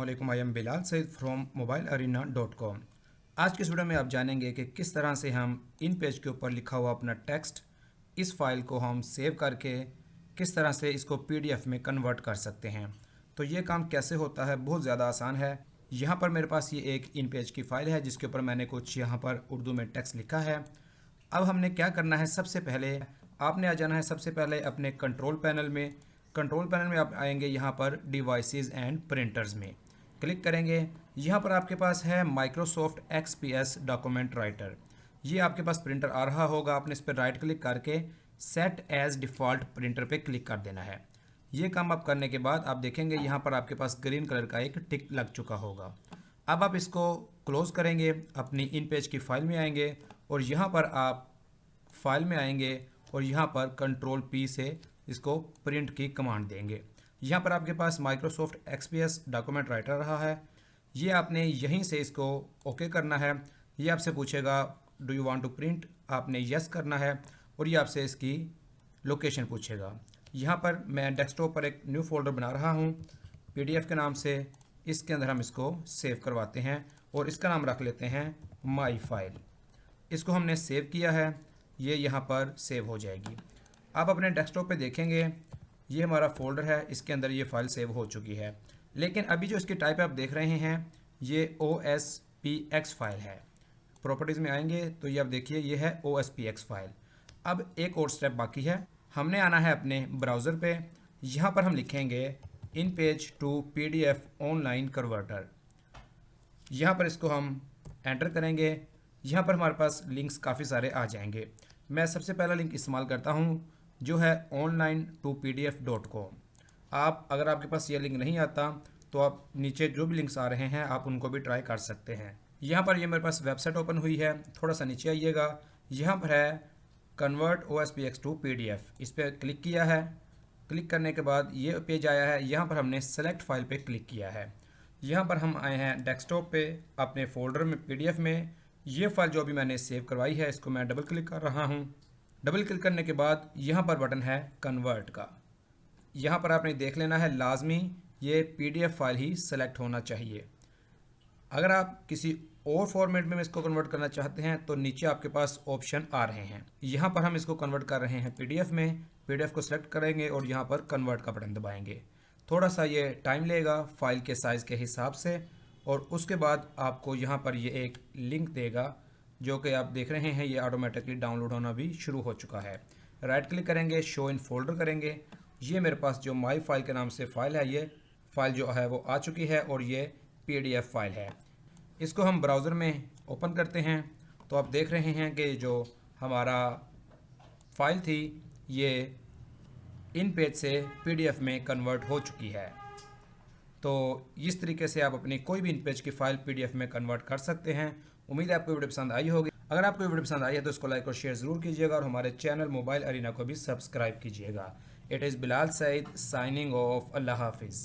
अस्सलामुअलैकुम। I am Bilal Saeed from mobilearena.com। आज की इस वीडियो में आप जानेंगे कि किस तरह से हम इन पेज के ऊपर लिखा हुआ अपना टेक्स्ट, इस फाइल को हम सेव करके किस तरह से इसको पीडीएफ में कन्वर्ट कर सकते हैं। तो ये काम कैसे होता है, बहुत ज़्यादा आसान है। यहाँ पर मेरे पास ये एक इन पेज की फ़ाइल है जिसके ऊपर मैंने कुछ यहाँ पर उर्दू में टेक्स्ट लिखा है। अब हमने क्या करना है, सबसे पहले आपने आ जाना है सबसे पहले अपने कंट्रोल पैनल में। कंट्रोल पैनल में आप आएंगे यहाँ पर डिवाइसेस एंड प्रिंटर्स में क्लिक करेंगे। यहाँ पर आपके पास है माइक्रोसॉफ्ट एक्सपीएस डॉक्यूमेंट राइटर। ये आपके पास प्रिंटर आ रहा होगा, आपने इस पर राइट क्लिक करके सेट एज डिफ़ॉल्ट प्रिंटर पे क्लिक कर देना है। ये काम आप करने के बाद आप देखेंगे यहाँ पर आपके पास ग्रीन कलर का एक टिक लग चुका होगा। अब आप इसको क्लोज़ करेंगे, अपनी इन पेज की फ़ाइल में आएंगे और यहाँ पर आप फाइल में आएंगे और यहाँ पर कंट्रोल पी से इसको प्रिंट की कमांड देंगे। यहाँ पर आपके पास माइक्रोसॉफ्ट एक्सपीएस डॉक्यूमेंट राइटर रहा है, ये आपने यहीं से इसको ओके करना है। ये आपसे पूछेगा do you want to print, आपने यस करना है और ये आपसे इसकी लोकेशन पूछेगा। यहाँ पर मैं डेस्कटॉप पर एक न्यू फोल्डर बना रहा हूँ पीडीएफ के नाम से। इसके अंदर हम इसको सेव करवाते हैं और इसका नाम रख लेते हैं माई फाइल। इसको हमने सेव किया है, ये यहाँ पर सेव हो जाएगी। आप अपने डेस्कटॉप पे देखेंगे ये हमारा फोल्डर है, इसके अंदर ये फाइल सेव हो चुकी है। लेकिन अभी जो इसकी टाइप आप देख रहे हैं ये OSPX फाइल है। प्रॉपर्टीज़ में आएंगे तो ये आप देखिए ये है OSPX फाइल। अब एक और स्टेप बाकी है, हमने आना है अपने ब्राउज़र पे। यहाँ पर हम लिखेंगे in page to PDF online converter. यहाँ पर इसको हम एंटर करेंगे। यहाँ पर हमारे पास लिंक्स काफ़ी सारे आ जाएंगे। मैं सबसे पहला लिंक इस्तेमाल करता हूँ जो है online2pdf.com। आप अगर आपके पास ये लिंक नहीं आता तो आप नीचे जो भी लिंक्स आ रहे हैं आप उनको भी ट्राई कर सकते हैं। यहाँ पर ये मेरे पास वेबसाइट ओपन हुई है, थोड़ा सा नीचे आइएगा, यहाँ पर है कन्वर्ट OSPX टू PDF, इस पर क्लिक किया है। क्लिक करने के बाद ये पेज आया है, यहाँ पर हमने सेलेक्ट फाइल पे क्लिक किया है। यहाँ पर हम आए हैं डेस्कटॉप पे अपने फोल्डर में PDF में। ये फाइल जो अभी मैंने सेव करवाई है इसको मैं डबल क्लिक कर रहा हूँ। डबल क्लिक करने के बाद यहाँ पर बटन है कन्वर्ट का, यहाँ पर आपने देख लेना है लाजमी ये PDF फाइल ही सेलेक्ट होना चाहिए। अगर आप किसी और फॉर्मेट में इसको कन्वर्ट करना चाहते हैं तो नीचे आपके पास ऑप्शन आ रहे हैं। यहाँ पर हम इसको कन्वर्ट कर रहे हैं PDF में। PDF को सिलेक्ट करेंगे और यहाँ पर कन्वर्ट का बटन दबाएंगे। थोड़ा सा ये टाइम लेगा फाइल के साइज़ के हिसाब से और उसके बाद आपको यहाँ पर ये एक लिंक देगा जो कि आप देख रहे हैं ये ऑटोमेटिकली डाउनलोड होना भी शुरू हो चुका है। राइट क्लिक करेंगे, शो इन फोल्डर करेंगे। ये मेरे पास जो माई फाइल के नाम से फ़ाइल है ये फ़ाइल जो है वो आ चुकी है और ये PDF फाइल है। इसको हम ब्राउज़र में ओपन करते हैं तो आप देख रहे हैं कि जो हमारा फ़ाइल थी ये इन पेज से PDF में कन्वर्ट हो चुकी है। तो इस तरीके से आप अपनी कोई भी इन पेज की फ़ाइल PDF में कन्वर्ट कर सकते हैं। उम्मीद है आपको वीडियो पसंद आई होगी। अगर आपको वीडियो पसंद आई है तो इसको लाइक और शेयर ज़रूर कीजिएगा और हमारे चैनल मोबाइल अरीना को भी सब्सक्राइब कीजिएगा। It is Bilal Saeed signing off. अल्लाह हाफिज़।